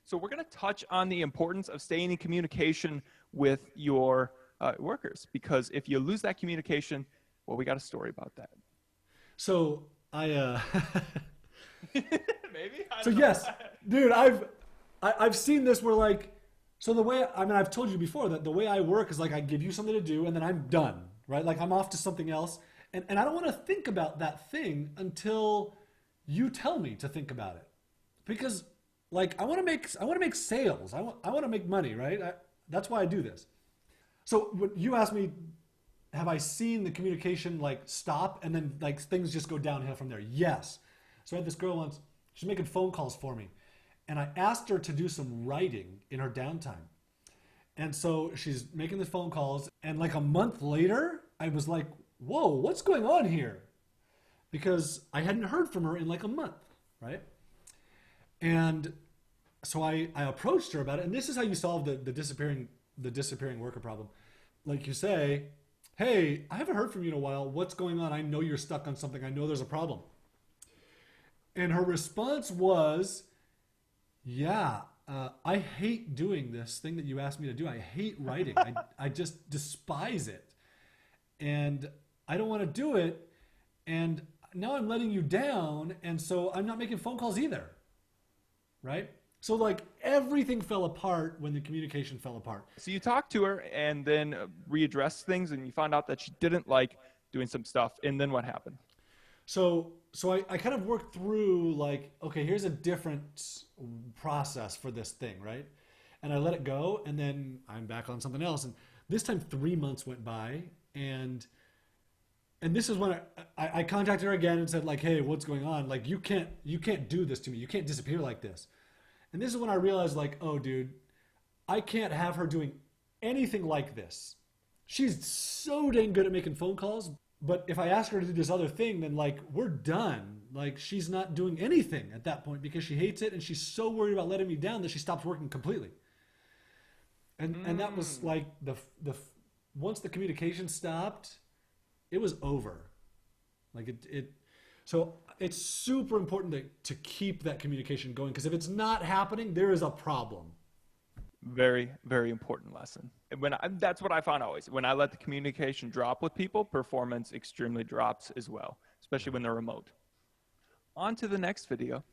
So we're going to touch on the importance of staying in communication with your workers, because if you lose that communication, well, we got a story about that. So I Maybe? I so don't know. yes, dude, I've seen this where like so the way I mean I've told you before that the way I work is like I give you something to do and then I'm done, right? Like I'm off to something else and I don't want to think about that thing until you tell me to think about it. Because like I want to make sales. I want to make money, right? That's why I do this. So when you asked me have I seen the communication like stop and then like things just go downhill from there? Yes. So I had this girl once, she's making phone calls for me. And I asked her to do some writing in her downtime. And so she's making the phone calls. And like a month later, I was like, whoa, what's going on here? Because I hadn't heard from her in like a month, right? And so I approached her about it. And this is how you solve the disappearing worker problem. Like you say, hey, I haven't heard from you in a while. What's going on? I know you're stuck on something. I know there's a problem. And her response was, yeah, I hate doing this thing that you asked me to do. I hate writing. I just despise it. And I don't want to do it. And now I'm letting you down. And so I'm not making phone calls either. Right? So like everything fell apart when the communication fell apart. So you talked to her and then readdressed things, and you found out that she didn't like doing some stuff. And then what happened? So I kind of worked through like, okay, here's a different process for this thing, right? And I let it go, and then I'm back on something else. And this time 3 months went by, and this is when I contacted her again and said like, hey, what's going on? Like you can't do this to me. You can't disappear like this. And this is when I realized like, oh dude, I can't have her doing anything like this. She's so dang good at making phone calls, but if I ask her to do this other thing, then like we're done. Like she's not doing anything at that point because she hates it and she's so worried about letting me down that she stops working completely. And that was like the once the communication stopped, it was over. Like it so it's super important to keep that communication going because if it's not happening, there is a problem. Very, very important lesson. And that's what I found always. When I let the communication drop with people, performance extremely drops as well, especially when they're remote. On to the next video.